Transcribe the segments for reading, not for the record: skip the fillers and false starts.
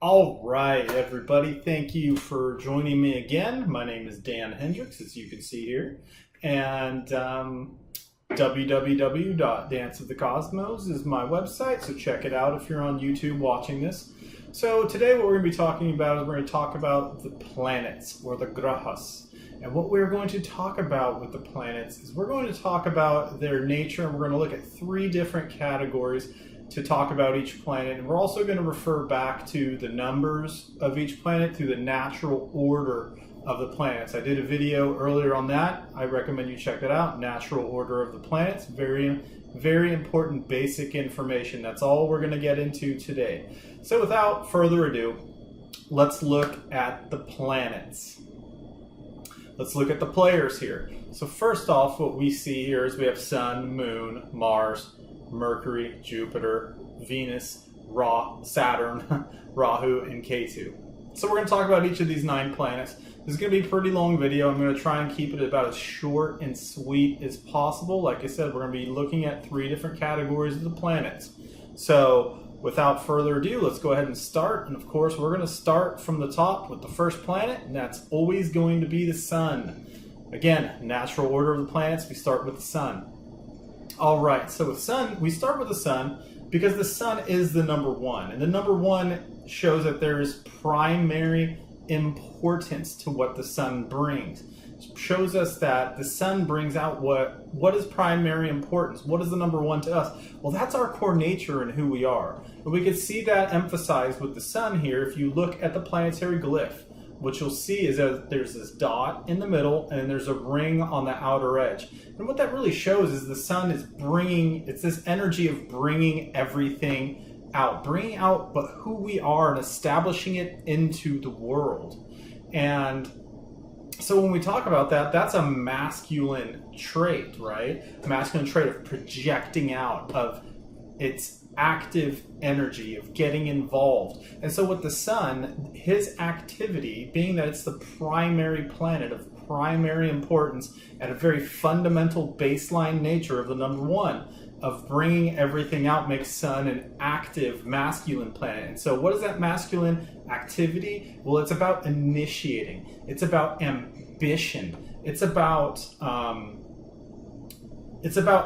All right, everybody. Thank you for joining me again. My name is Dan Hendricks, as you can see here. And www.Dance of the Cosmos is my website, so check it out if you're on YouTube watching this. So today what we're going to be talking about is we're going to talk about the planets, or the Grahas. And what we're going to talk about with the planets is we're going to talk about their nature, and we're going to look at three different categories to talk about each planet. And we're also going to refer back to the numbers of each planet through the natural order of the planets. I did a video earlier on that. I recommend you check it out. Natural order of the planets. Very, very important basic information. That's all we're going to get into today. So without further ado, let's look at the planets. Let's look at the players here. So first off, what we see here is we have Sun, Moon, Mars, Mercury, Jupiter, Venus, Saturn, Rahu, and Ketu. So we're going to talk about each of these 9 planets. This is going to be a pretty long video. I'm going to try and keep it about as short and sweet as possible. Like I said, we're going to be looking at 3 different categories of the planets. So without further ado, let's go ahead and start. And of course, we're going to start from the top with the first planet, and that's always going to be the Sun. Again, natural order of the planets, we start with the Sun. All right, so with Sun, we start with the Sun because the Sun is the number 1. And the number 1 shows that there is primary importance to what the Sun brings. It shows us that the Sun brings out what is primary importance. What is the number 1 to us? Well, that's our core nature and who we are. And we can see that emphasized with the Sun here if you look at the planetary glyph. What you'll see is that there's this dot in the middle and there's a ring on the outer edge. And what that really shows is the Sun is it's this energy of bringing everything out but who we are and establishing it into the world. And so when we talk about that, that's a masculine trait, right? A masculine trait of projecting out, of its active energy, of getting involved. And so with the Sun, his activity, being that it's the primary planet of primary importance and a very fundamental baseline nature of the number 1 of bringing everything out, makes Sun an active masculine planet. And so what is that masculine activity? Well, it's about initiating. It's about ambition. It's about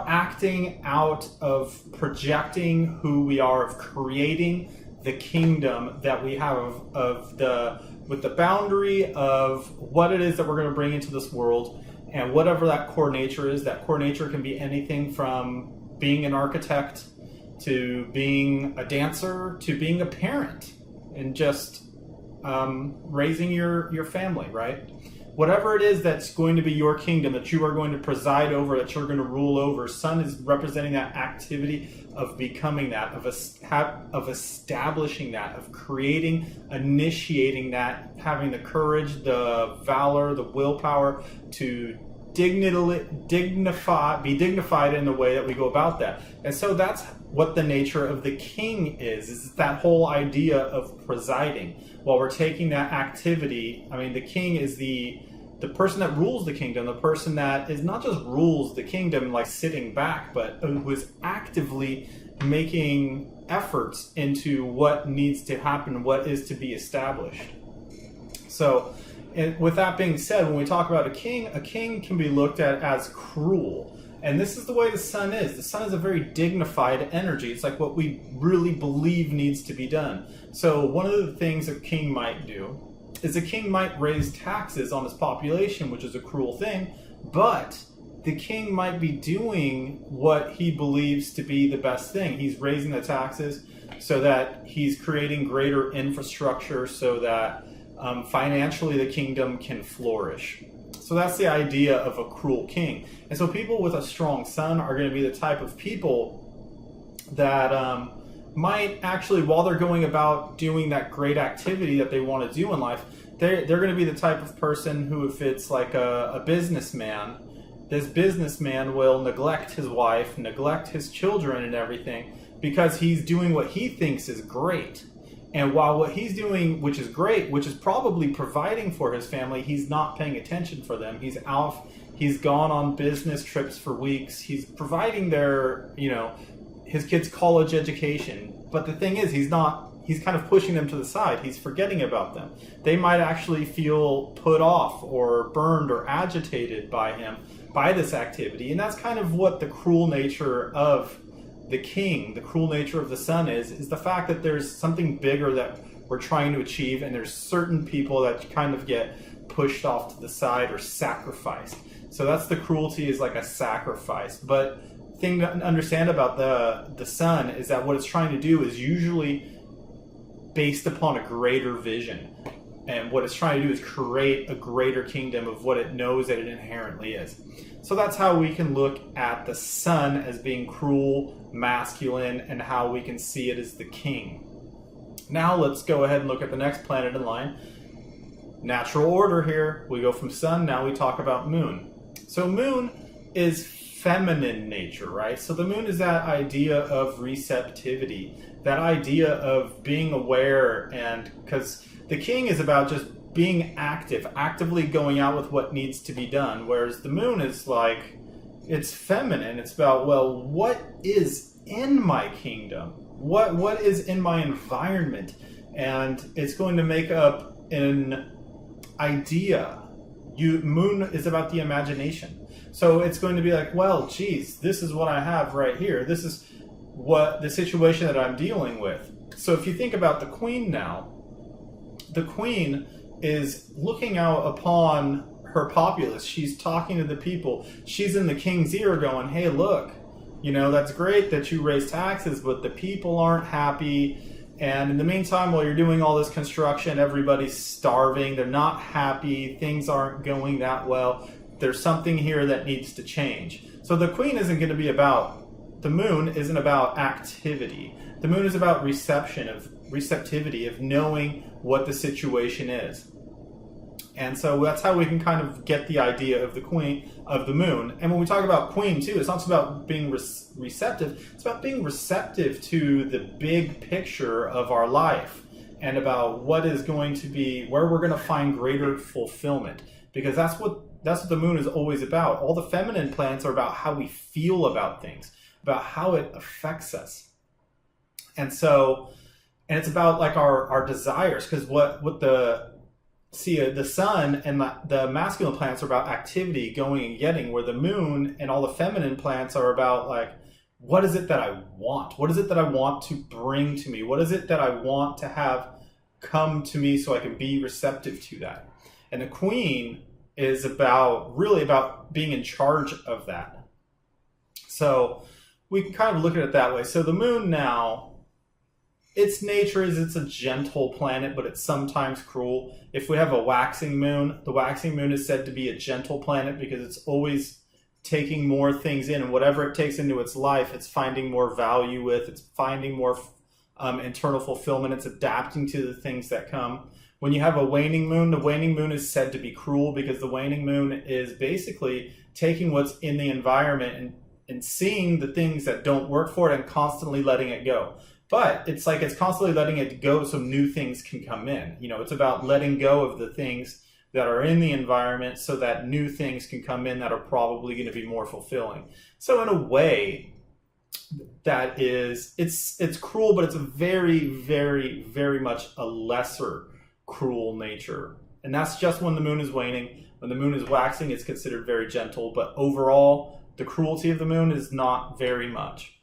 acting out, of projecting who we are, of creating the kingdom that we have, with the boundary of what it is that we're going to bring into this world, and whatever that core nature is. That core nature can be anything from being an architect to being a dancer to being a parent and just raising your family, right? Whatever it is that's going to be your kingdom, that you are going to preside over, that you're going to rule over, Sun is representing that activity of becoming that, of establishing that, of creating, initiating that, having the courage, the valor, the willpower to be dignified in the way that we go about that. And so that's what the nature of the king is that whole idea of presiding. While we're taking that activity, I mean, the king is the person that rules the kingdom, the person that is not just rules the kingdom like sitting back, but who is actively making efforts into what needs to happen, what is to be established. So, and with that being said, when we talk about a king can be looked at as cruel. And this is the way the Sun is. The Sun is a very dignified energy. It's like what we really believe needs to be done. So one of the things a king might do is a king might raise taxes on his population, which is a cruel thing, but the king might be doing what he believes to be the best thing. He's raising the taxes so that he's creating greater infrastructure so that financially the kingdom can flourish. So that's the idea of a cruel king. And so people with a strong Sun are going to be the type of people that might actually, while they're going about doing that great activity that they want to do in life, they're going to be the type of person who, if it's like a businessman, this businessman will neglect his wife, neglect his children and everything, because he's doing what he thinks is great. And while what he's doing, which is great, which is probably providing for his family, he's not paying attention for them. He's out, he's gone on business trips for weeks. He's providing his kids' college education. But the thing is, he's not he's kind of pushing them to the side. He's forgetting about them. They might actually feel put off or burned or agitated by him, by this activity. And that's kind of what the cruel nature of the king, the cruel nature of the sun is the fact that there's something bigger that we're trying to achieve, and there's certain people that kind of get pushed off to the side or sacrificed. So that's the cruelty, is like a sacrifice. But thing to understand about the sun is that what it's trying to do is usually based upon a greater vision, and what it's trying to do is create a greater kingdom of what it knows that it inherently is. So that's how we can look at the sun as being cruel, masculine, and how we can see it as the king. Now let's go ahead and look at the next planet in line. Natural order here. We go from sun, now we talk about moon. So moon is feminine nature, right? So the moon is that idea of receptivity, that idea of being aware, and because the king is about just being active, actively going out with what needs to be done, whereas the moon is like, it's feminine. It's about, well, what is in my kingdom? What is in my environment? And it's going to make up an idea. Moon is about the imagination. So it's going to be like, well, geez, this is what I have right here. This is what the situation that I'm dealing with. So if you think about the queen now, the queen is looking out upon her populace. She's talking to the people. She's in the king's ear going, hey, look, you know, that's great that you raise taxes, but the people aren't happy. And in the meantime, while you're doing all this construction, everybody's starving. They're not happy. Things aren't going that well. There's something here that needs to change. So the queen isn't going to be about, the moon isn't about activity. The moon is about receptivity, of knowing what the situation is. And so that's how we can kind of get the idea of the queen, of the moon. And when we talk about queen too, it's not just about being receptive, it's about being receptive to the big picture of our life, and about what is going to be, where we're going to find greater fulfillment. Because that's what the moon is always about. All the feminine planets are about how we feel about things, about how it affects us. And so, and it's about like our desires, because what the sun and the masculine planets are about activity, going and getting, where the moon and all the feminine planets are about like, what is it that I want? What is it that I want to bring to me? What is it that I want to have come to me so I can be receptive to that? And the queen is really about being in charge of that. So we can kind of look at it that way. So the moon now, its nature is it's a gentle planet, but it's sometimes cruel. If we have a waxing moon, the waxing moon is said to be a gentle planet because it's always taking more things in, and whatever it takes into its life, it's finding more value with, it's finding more internal fulfillment, it's adapting to the things that come. When you have a waning moon, the waning moon is said to be cruel because the waning moon is basically taking what's in the environment and seeing the things that don't work for it and constantly letting it go. But it's like it's constantly letting it go so new things can come in. You know, it's about letting go of the things that are in the environment so that new things can come in that are probably going to be more fulfilling. So in a way, that is, it's cruel, but it's a very, very, very much a lesser cruel nature. And that's just when the moon is waning. When the moon is waxing, it's considered very gentle, but overall, the cruelty of the moon is not very much.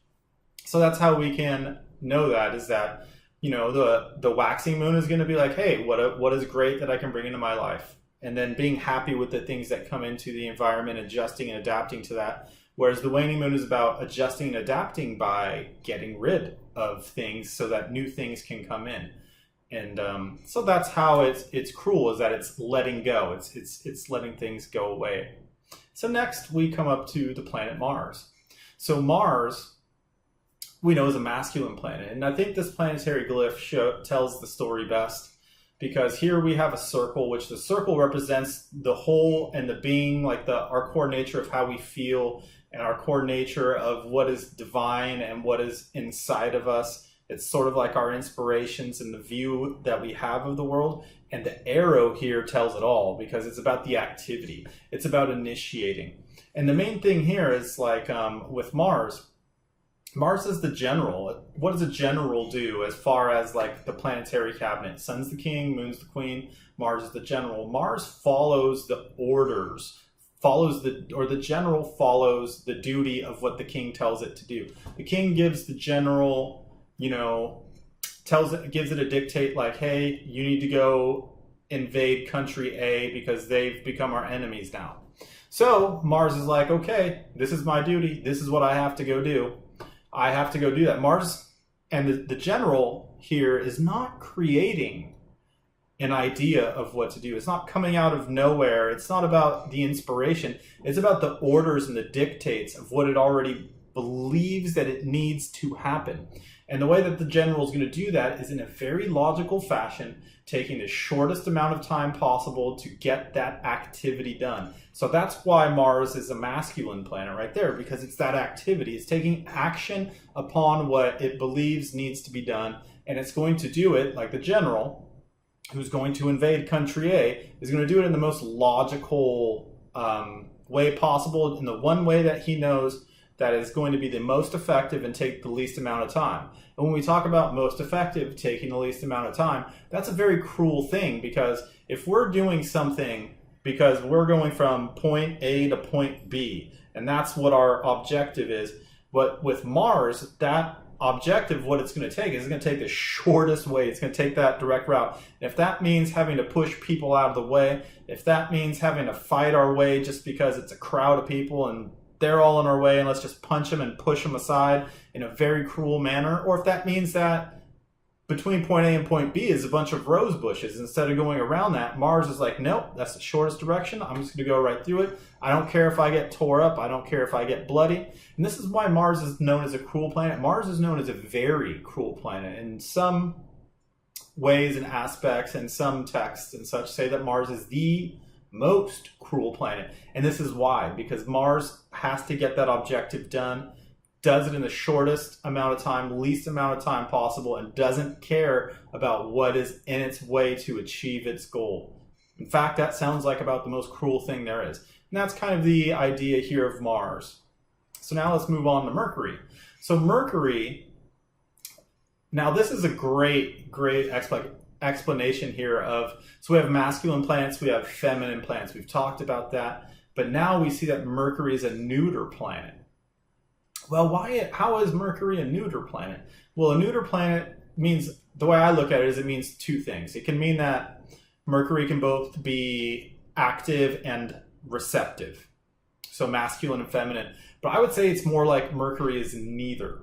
So that's how we can know that, is that, you know, the waxing moon is going to be like, hey, what is great that I can bring into my life? And then being happy with the things that come into the environment, adjusting and adapting to that. Whereas the waning moon is about adjusting and adapting by getting rid of things so that new things can come in. And so that's how it's cruel, is that it's letting go. It's letting things go away. So next we come up to the planet Mars. So Mars, we know, is a masculine planet. And I think this planetary glyph tells the story best, because here we have a circle, which the circle represents the whole and the being, like our core nature of how we feel and our core nature of what is divine and what is inside of us. It's sort of like our inspirations and the view that we have of the world. And the arrow here tells it all, because it's about the activity. It's about initiating. And the main thing here is like with Mars, Mars is the general. What does a general do as far as like the planetary cabinet? Sun's the king, moon's the queen, Mars is the general. Mars follows the orders, the general follows the duty of what the king tells it to do. The king gives the general, gives it a dictate like, hey, you need to go invade country A because they've become our enemies now. So Mars is like, okay, this is my duty. This is what I have to go do. I have to go do that. Mars and the general here is not creating an idea of what to do. It's not coming out of nowhere. It's not about the inspiration. It's about the orders and the dictates of what it already believes that it needs to happen. And the way that the general is going to do that is in a very logical fashion, taking the shortest amount of time possible to get that activity done. So that's why Mars is a masculine planet right there, because it's that activity. It's taking action upon what it believes needs to be done, and it's going to do it like the general who's going to invade country A is going to do it in the most logical way possible, in the one way that he knows that is going to be the most effective and take the least amount of time. And when we talk about most effective, taking the least amount of time, that's a very cruel thing, because if we're doing something because we're going from point A to point B, and that's what our objective is, but with Mars, that objective, what it's going to take is it's going to take the shortest way. It's going to take that direct route. And if that means having to push people out of the way, if that means having to fight our way just because it's a crowd of people and they're all in our way and let's just punch them and push them aside in a very cruel manner, or if that means that between point A and point B is a bunch of rose bushes, instead of going around that, Mars is like, nope, that's the shortest direction. I'm just going to go right through it. I don't care if I get tore up. I don't care if I get bloody. And this is why Mars is known as a cruel planet. Mars is known as a very cruel planet. In some ways and aspects and some texts and such say that Mars is the most cruel planet. And this is why, because Mars has to get that objective done, does it in the shortest amount of time, least amount of time possible, and doesn't care about what is in its way to achieve its goal. In fact, that sounds like about the most cruel thing there is. And that's kind of the idea here of Mars. So now let's move on to Mercury. So Mercury, now this is a great explanation here of, so we have masculine planets, we have feminine planets. We've talked about that, but now we see that Mercury is a neuter planet. Well, how is Mercury a neuter planet? Well, a neuter planet means, the way I look at it is it means two things. It can mean that Mercury can both be active and receptive, so masculine and feminine. But I would say it's more like Mercury is neither.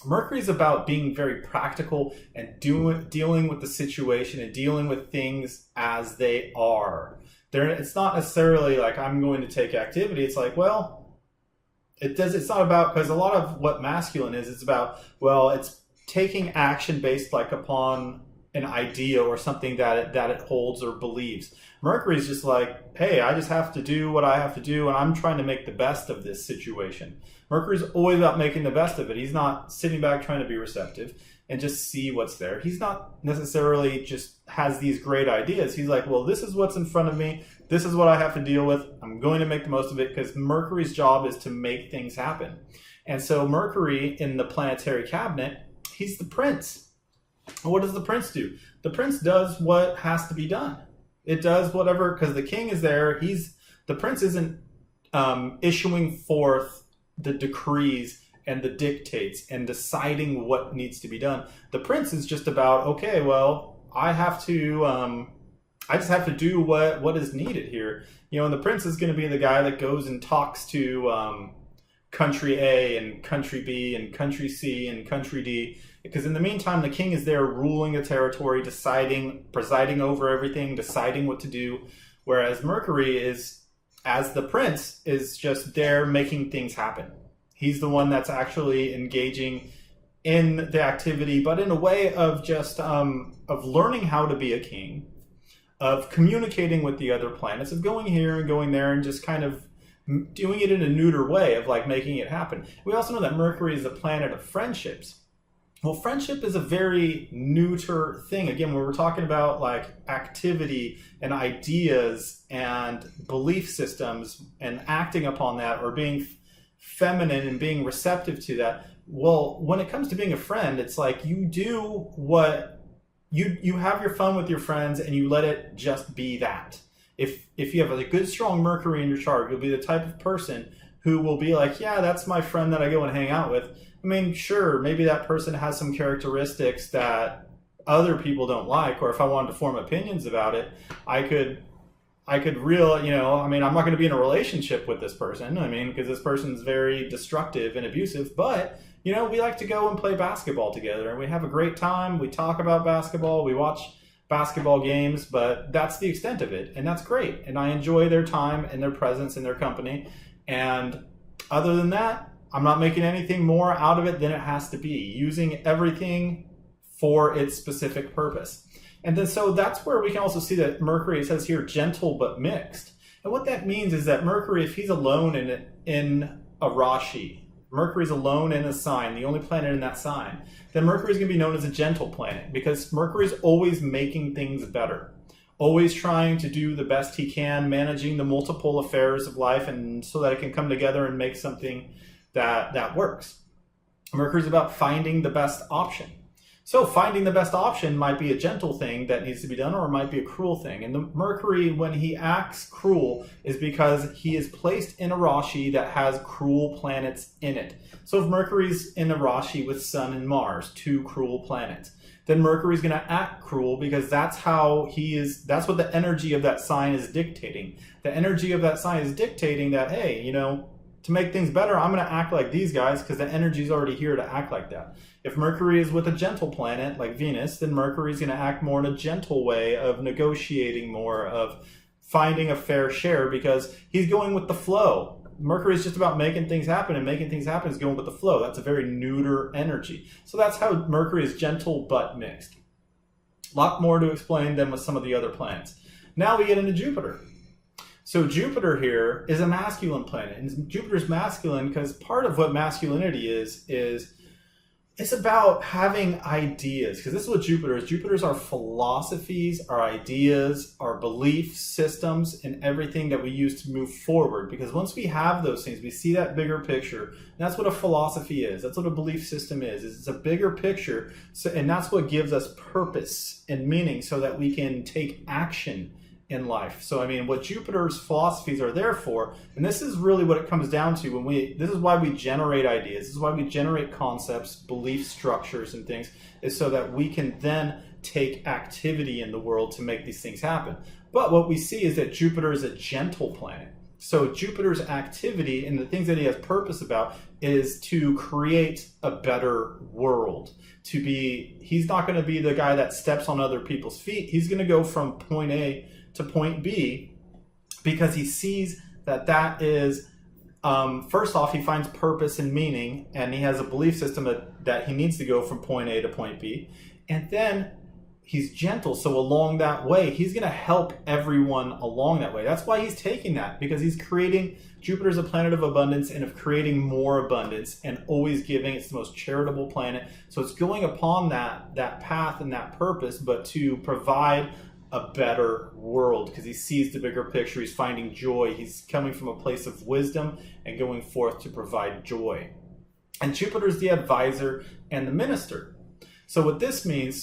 Mercury is about being very practical and dealing with the situation and dealing with things as they are. It's not necessarily like I'm going to take activity. It's like, well, it's not about, because a lot of what masculine is, it's about, well, it's taking action based like upon an idea or something that it holds or believes. Mercury is just like, hey, I just have to do what I have to do, and I'm trying to make the best of this situation. Mercury's always about making the best of it. He's not sitting back trying to be receptive and just see what's there. He's not necessarily just has these great ideas. He's like, well, this is what's in front of me. This is what I have to deal with. I'm going to make the most of it, because Mercury's job is to make things happen. And so Mercury in the planetary cabinet, he's the prince. And what does the prince do? The prince does what has to be done. It does whatever, because the king is there. The prince isn't issuing forth the decrees and the dictates and deciding what needs to be done. The prince is just about, okay, well, I just have to do what is needed here. And the prince is going to be the guy that goes and talks to country A and country B and country C and country D, because in the meantime, the king is there ruling the territory, presiding over everything, deciding what to do, whereas Mercury is, as the prince, is just there making things happen. He's the one that's actually engaging in the activity, but in a way of just of learning how to be a king, of communicating with the other planets, of going here and going there and just kind of doing it in a neuter way of like making it happen. We also know that Mercury is the planet of friendships. Well, friendship is a very neuter thing. Again, when we're talking about like activity and ideas and belief systems and acting upon that, or being feminine and being receptive to that, Well, when it comes to being a friend, it's like you do what you have your fun with your friends and you let it just be that. If you have a good strong Mercury in your chart, you'll be the type of person who will be like, yeah, that's my friend that I go and hang out with. I mean, sure, maybe that person has some characteristics that other people don't like, or if I wanted to form opinions about it, I could I mean, I'm not going to be in a relationship with this person, I mean, because this person's very destructive and abusive, but, we like to go and play basketball together, and we have a great time, we talk about basketball, we watch basketball games, but that's the extent of it, and that's great, and I enjoy their time and their presence and their company, and other than that, I'm not making anything more out of it than it has to be, using everything for its specific purpose. And then so that's where we can also see that Mercury, it says here, gentle but mixed. And what that means is that Mercury, if he's alone in a Rashi, Mercury's alone in a sign, the only planet in that sign, then Mercury's going to be known as a gentle planet because Mercury's always making things better, always trying to do the best he can, managing the multiple affairs of life, and so that it can come together and make something that works. Mercury's about finding the best option. So finding the best option might be a gentle thing that needs to be done, or it might be a cruel thing. And the Mercury, when he acts cruel, is because he is placed in a Rashi that has cruel planets in it. So if Mercury's in a Rashi with Sun and Mars, two cruel planets, then Mercury's going to act cruel because that's how he is, that's what the energy of that sign is dictating. The energy of that sign is dictating that, hey, to make things better, I'm going to act like these guys because the energy is already here to act like that. If Mercury is with a gentle planet like Venus, then Mercury's going to act more in a gentle way of negotiating more, of finding a fair share because he's going with the flow. Mercury is just about making things happen, and making things happen is going with the flow. That's a very neuter energy. So that's how Mercury is gentle but mixed. A lot more to explain than with some of the other planets. Now we get into Jupiter. So Jupiter here is a masculine planet, and Jupiter's masculine because part of what masculinity is it's about having ideas, because this is what Jupiter is. Jupiter's our philosophies, our ideas, our belief systems, and everything that we use to move forward. Because once we have those things, we see that bigger picture. And that's what a philosophy is. That's what a belief system is. It's a bigger picture, and that's what gives us purpose and meaning so that we can take action in life. So I mean, what Jupiter's philosophies are there for, and this is really what it comes down to this is why we generate ideas, this is why we generate concepts, belief structures and things, is so that we can then take activity in the world to make these things happen. But what we see is that Jupiter is a gentle planet. So Jupiter's activity and the things that he has purpose about is to create a better world. He's not going to be the guy that steps on other people's feet. He's going to go from point A to point B because he sees that is, first off, he finds purpose and meaning, and he has a belief system that he needs to go from point A to point B. And then he's gentle, so along that way, he's going to help everyone along that way. That's why he's taking that, because he's creating, Jupiter's a planet of abundance and of creating more abundance and always giving. It's the most charitable planet. So it's going upon that path and that purpose, but to provide a better world, because he sees the bigger picture. He's finding joy. He's coming from a place of wisdom and going forth to provide joy. And Jupiter's the advisor and the minister. So what this means,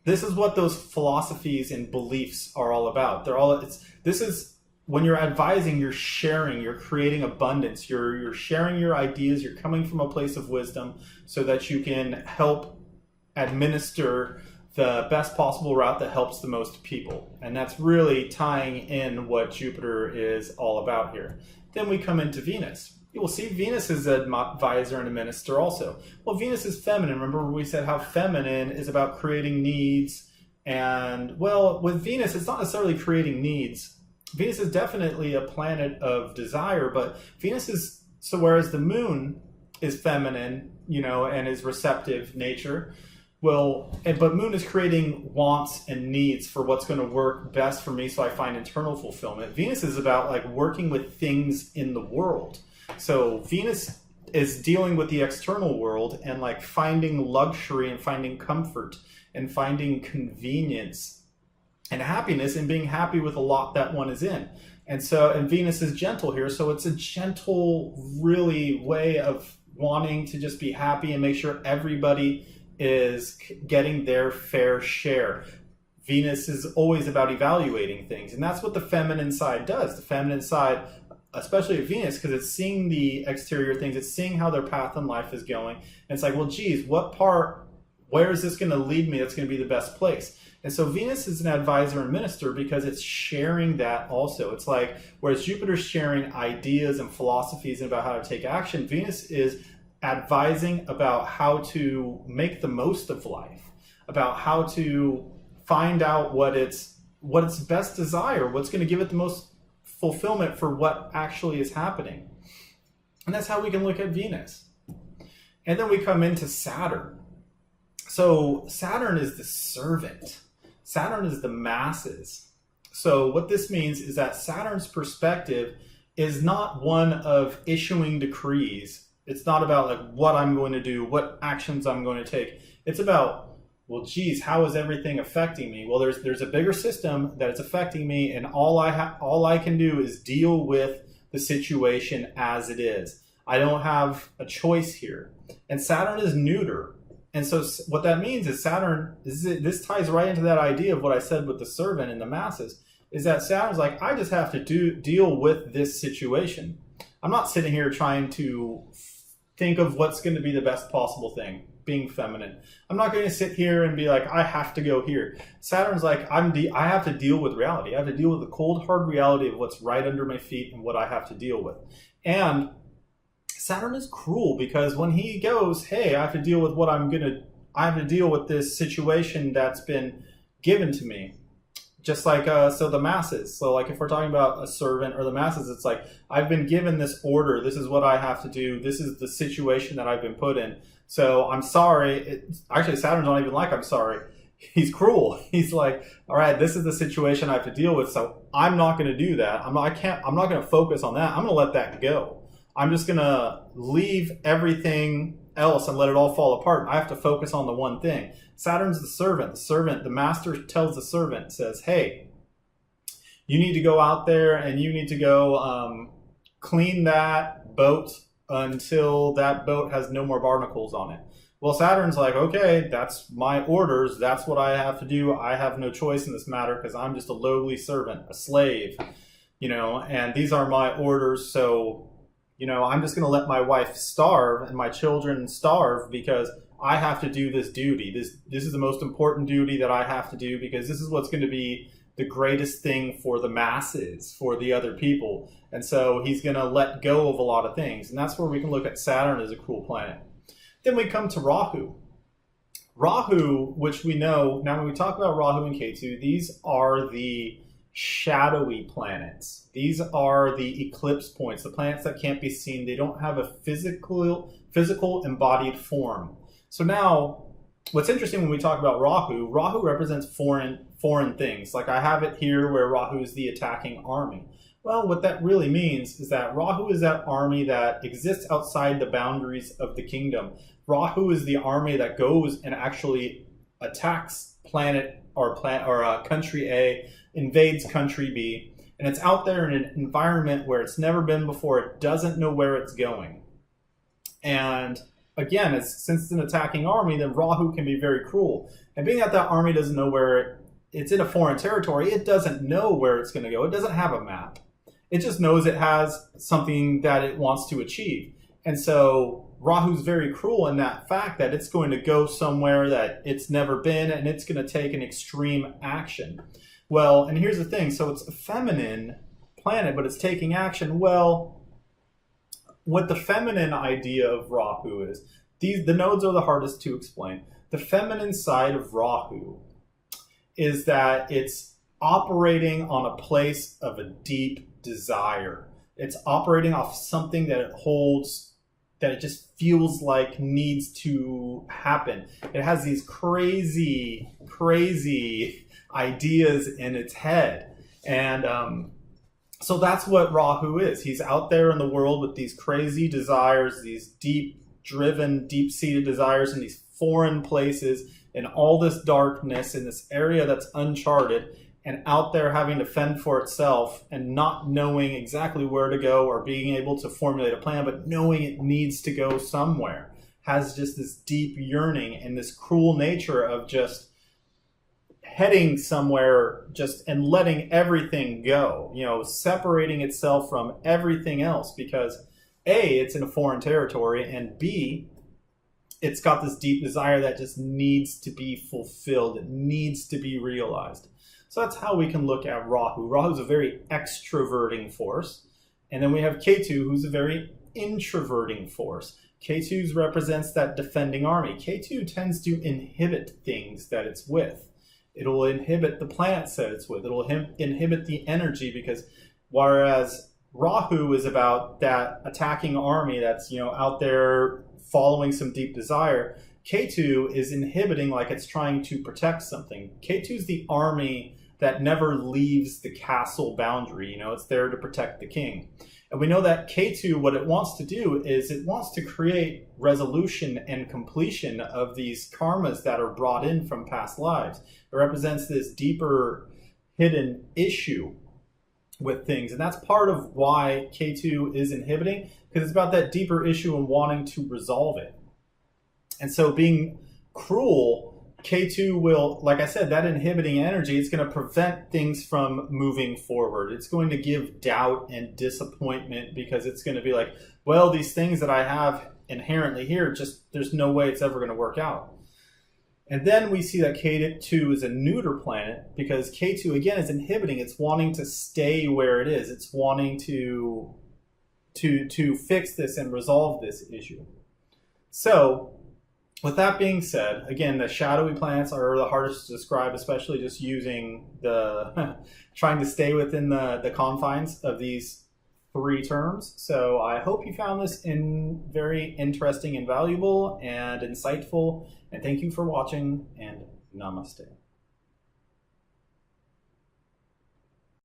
this is what those philosophies and beliefs are all about. This is when you're advising, you're sharing, you're creating abundance, you're sharing your ideas, you're coming from a place of wisdom so that you can help administer the best possible route that helps the most people. And that's really tying in what Jupiter is all about here. Then we come into Venus. You will see Venus is an advisor and a minister also. Well, Venus is feminine. Remember we said how feminine is about creating needs. And well, with Venus, it's not necessarily creating needs. Venus is definitely a planet of desire, but Venus is, so whereas the moon is feminine, and is receptive nature, but Moon is creating wants and needs for what's going to work best for me so I find internal fulfillment. Venus is about working with things in the world. So Venus is dealing with the external world and finding luxury and finding comfort and finding convenience and happiness and being happy with a lot that one is in. And Venus is gentle here. So it's a gentle, really way of wanting to just be happy and make sure everybody is getting their fair share. Venus is always about evaluating things, and that's what the feminine side does. The feminine side, especially at Venus, because it's seeing the exterior things, it's seeing how their path in life is going, and it's like, well, geez, where is this going to lead me that's going to be the best place? And so Venus is an advisor and minister because it's sharing that also. It's like, whereas Jupiter's sharing ideas and philosophies about how to take action, Venus is advising about how to make the most of life, about how to find out what its best desire, what's going to give it the most fulfillment for what actually is happening. And that's how we can look at Venus. And then we come into Saturn. So Saturn is the servant. Saturn is the masses. So what this means is that Saturn's perspective is not one of issuing decrees. It's not about like what I'm going to do, what actions I'm going to take. It's about, well, geez, how is everything affecting me? Well, there's a bigger system that is affecting me, and all I can do is deal with the situation as it is. I don't have a choice here. And Saturn is neuter. And so what that means is this ties right into that idea of what I said with the servant and the masses, is that Saturn's like, I just have to deal with this situation. I'm not sitting here trying to think of what's going to be the best possible thing, being feminine. I'm not going to sit here and be like, I have to go here. Saturn's like, I have to deal with reality. I have to deal with the cold, hard reality of what's right under my feet and what I have to deal with. And Saturn is cruel because when he goes, hey, I have to deal with I have to deal with this situation that's been given to me. Just like, so the masses. So like if we're talking about a servant or the masses, it's like, I've been given this order. This is what I have to do. This is the situation that I've been put in. So I'm sorry. Actually, Saturn's not even like, I'm sorry. He's cruel. He's like, all right, this is the situation I have to deal with. So I'm not going to do that. I'm not going to focus on that. I'm going to let that go. I'm just going to leave everything else and let it all fall apart. I have to focus on the one thing. Saturn's the servant. The master tells the servant, says, hey, you need to go out there and you need to go clean that boat until that boat has no more barnacles on it. Well, Saturn's like, okay, that's my orders. That's what I have to do. I have no choice in this matter because I'm just a lowly servant, a slave, and these are my orders. So, I'm just going to let my wife starve and my children starve because I have to do this duty. This is the most important duty that I have to do because this is what's going to be the greatest thing for the masses, for the other people. And so he's going to let go of a lot of things. And that's where we can look at Saturn as a cruel planet. Then we come to Rahu. Rahu, which we know, now when we talk about Rahu and Ketu, these are the shadowy planets. These are the eclipse points, the planets that can't be seen. They don't have a physical embodied form. So now, what's interesting when we talk about Rahu represents foreign things. Like I have it here where Rahu is the attacking army. Well, what that really means is that Rahu is that army that exists outside the boundaries of the kingdom. Rahu is the army that goes and actually attacks planet or country A, invades country B, and it's out there in an environment where it's never been before. It doesn't know where it's going. And again, since it's an attacking army, then Rahu can be very cruel. And being that army doesn't know where it's in a foreign territory, it doesn't know where it's going to go. It doesn't have a map. It just knows it has something that it wants to achieve. And so Rahu's very cruel in that fact that it's going to go somewhere that it's never been and it's going to take an extreme action. Well, and here's the thing. So it's a feminine planet, but it's taking action. Well, what the feminine idea of Rahu is, the nodes are the hardest to explain. The feminine side of Rahu is that it's operating on a place of a deep desire. It's operating off something that it holds, that it just feels like needs to happen. It has these crazy ideas in its head. And so that's what Rahu is. He's out there in the world with these crazy desires, these deep-driven, deep-seated desires in these foreign places, in all this darkness, in this area that's uncharted. and out there having to fend for itself and not knowing exactly where to go or being able to formulate a plan, but knowing it needs to go somewhere, has just this deep yearning and this cruel nature of just heading somewhere just and letting everything go, you know, separating itself from everything else because A, it's in a foreign territory, and B, it's got this deep desire that just needs to be fulfilled. It needs to be realized. So that's how we can look at Rahu. Rahu is a very extroverting force. And then we have Ketu, who's a very introverting force. Ketu represents that defending army. Ketu tends to inhibit things that it's with. It'll inhibit the planets that it's with. It'll inhibit the energy because whereas Rahu is about that attacking army that's, you know, out there following some deep desire, Ketu is inhibiting like it's trying to protect something. Ketu is the army that never leaves the castle boundary. You know, it's there to protect the king. And we know that Ketu, what it wants to do is it wants to create resolution and completion of these karmas that are brought in from past lives. It represents this deeper hidden issue with things. And that's part of why Ketu is inhibiting, because it's about that deeper issue and wanting to resolve it. And so being cruel, K2 will, like I said, that inhibiting energy, it's going to prevent things from moving forward. It's going to give doubt and disappointment because it's going to be like, well, these things that I have inherently here, just there's no way it's ever going to work out. And then we see that K2 is a neuter planet because K2, again, is inhibiting. It's wanting to stay where it is. It's wanting to fix this and resolve this issue. So, with that being said, again, the shadowy planets are the hardest to describe, especially just using the, trying to stay within the confines of these three terms. So I hope you found this very interesting and valuable and insightful. And thank you for watching, and namaste.